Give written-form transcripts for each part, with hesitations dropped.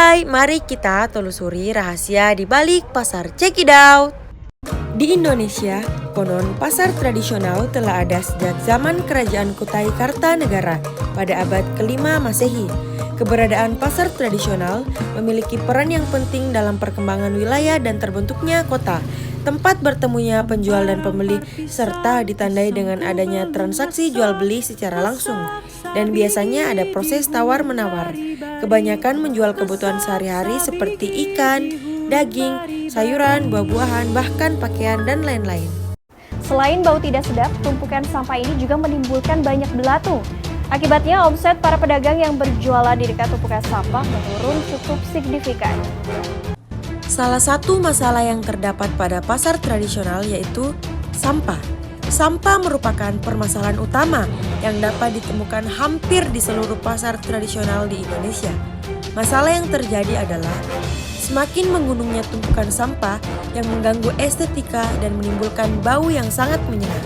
Hai, mari kita telusuri rahasia di balik pasar. Check it out! Di Indonesia, konon pasar tradisional telah ada sejak zaman Kerajaan Kutai Kartanegara pada abad ke-5 Masehi. Keberadaan pasar tradisional memiliki peran yang penting dalam perkembangan wilayah dan terbentuknya kota. Tempat bertemunya penjual dan pembeli serta ditandai dengan adanya transaksi jual beli secara langsung. Dan biasanya ada proses tawar-menawar. Kebanyakan menjual kebutuhan sehari-hari seperti ikan, daging, sayuran, buah-buahan, bahkan pakaian dan lain-lain. Selain bau tidak sedap, tumpukan sampah ini juga menimbulkan banyak belatung. Akibatnya omset para pedagang yang berjualan di dekat tumpukan sampah menurun cukup signifikan. Salah satu masalah yang terdapat pada pasar tradisional yaitu sampah. Sampah merupakan permasalahan utama yang dapat ditemukan hampir di seluruh pasar tradisional di Indonesia. Masalah yang terjadi adalah semakin menggunungnya tumpukan sampah yang mengganggu estetika dan menimbulkan bau yang sangat menyengat.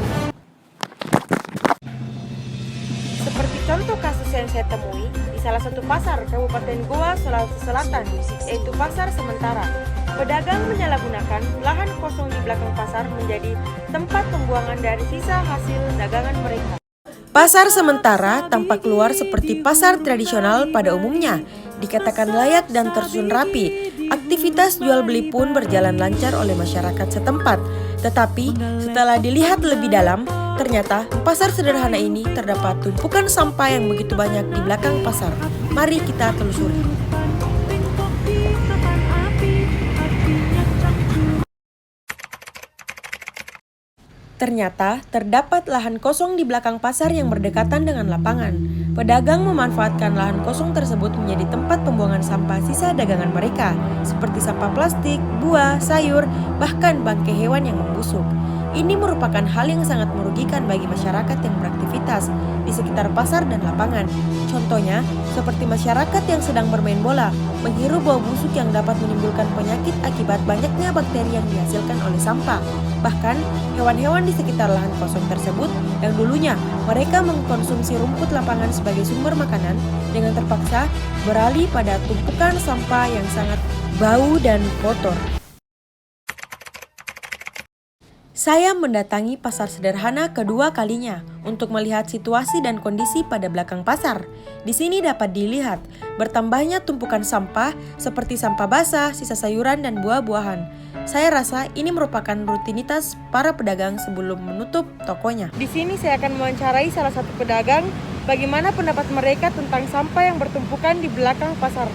Seperti contoh kasus yang saya temui di salah satu pasar Kabupaten Goa, Sulawesi Selatan, yaitu Pasar Sementara. Pedagang menyalahgunakan lahan kosong di belakang pasar menjadi tempat pembuangan dari sisa hasil dagangan mereka. Pasar Sementara tampak luar seperti pasar tradisional pada umumnya, dikatakan layak dan tersusun rapi. Aktivitas jual beli pun berjalan lancar oleh masyarakat setempat. Tetapi setelah dilihat lebih dalam, ternyata pasar sederhana ini terdapat tumpukan sampah yang begitu banyak di belakang pasar. Mari kita telusuri. Ternyata terdapat lahan kosong di belakang pasar yang berdekatan dengan lapangan. Pedagang memanfaatkan lahan kosong tersebut menjadi tempat pembuangan sampah sisa dagangan mereka, seperti sampah plastik, buah, sayur, bahkan bangkai hewan yang membusuk. Ini merupakan hal yang sangat merugikan bagi masyarakat yang beraktivitas di sekitar pasar dan lapangan. Contohnya, seperti masyarakat yang sedang bermain bola, menghirup bau busuk yang dapat menimbulkan penyakit akibat banyaknya bakteri yang dihasilkan oleh sampah. Bahkan, hewan-hewan di sekitar lahan kosong tersebut yang dulunya mereka mengkonsumsi rumput lapangan sebagai sumber makanan dengan terpaksa beralih pada tumpukan sampah yang sangat bau dan kotor. Saya mendatangi pasar sederhana kedua kalinya untuk melihat situasi dan kondisi pada belakang pasar. Di sini dapat dilihat bertambahnya tumpukan sampah seperti sampah basah, sisa sayuran, dan buah-buahan. Saya rasa ini merupakan rutinitas para pedagang sebelum menutup tokonya. Di sini saya akan mewawancarai salah satu pedagang bagaimana pendapat mereka tentang sampah yang bertumpukan di belakang pasar.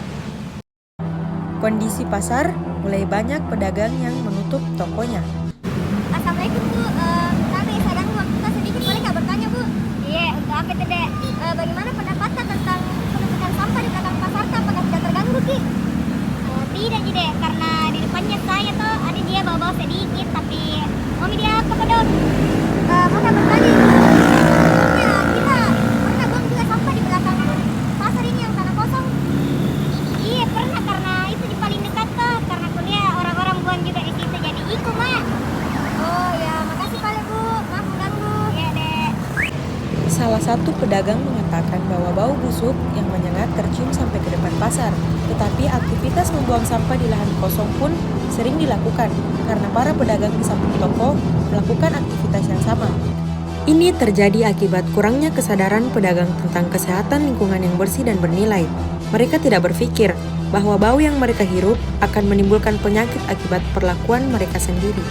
Kondisi pasar mulai banyak pedagang yang menutup tokonya. Assalamualaikum Bu, kami saya ganggu waktu kita sedikit, boleh nggak bertanya Bu? Iya, untuk apa itu Dek? Bagaimana pendapatnya tentang penumpukan sampah di belakang pasar, apakah tidak terganggu Ki? Tidak Ji Dek, karena di depannya saya tuh ada dia bawa-bawa sedikit, tapi mau dia apa pedot? Mau bertanya, kita pernah buang juga sampah di belakang pasar ini yang tanah kosong? Iya pernah, karena itu di paling dekat tuh, karena kuliah orang-orang buang juga di situ, jadi ikut Mak. Oh ya, makasih Pak Bu, maaf mengganggu. Ya Dek. Salah satu pedagang mengatakan bahwa bau busuk yang menyengat tercium sampai ke depan pasar. Tetapi aktivitas membuang sampah di lahan kosong pun sering dilakukan karena para pedagang di samping toko melakukan aktivitas yang sama. Ini terjadi akibat kurangnya kesadaran pedagang tentang kesehatan lingkungan yang bersih dan bernilai. Mereka tidak berpikir bahwa bau yang mereka hirup akan menimbulkan penyakit akibat perlakuan mereka sendiri.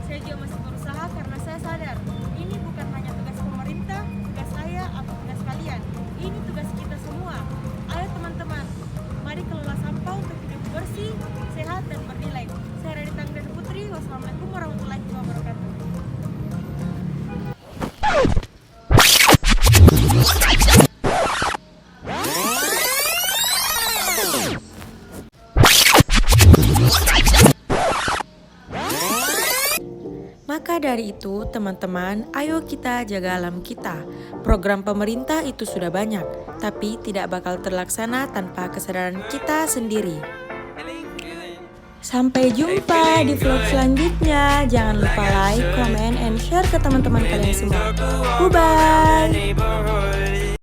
Saya juga masih berusaha karena saya sadar ini bukan hanya tugas pemerintah, tugas saya atau tugas kalian. Ini tugas kita semua. Ayo teman-teman, mari kelola sampah untuk hidup bersih, sehat, dan bernilai. Saya Radita Anggreni Putri. Wassalamualaikum warahmatullahi wabarakatuh. Maka dari itu, teman-teman, ayo kita jaga alam kita. Program pemerintah itu sudah banyak, tapi tidak bakal terlaksana tanpa kesadaran kita sendiri. Sampai jumpa di vlog selanjutnya. Jangan lupa like, comment, and share ke teman-teman kalian semua. Bye-bye!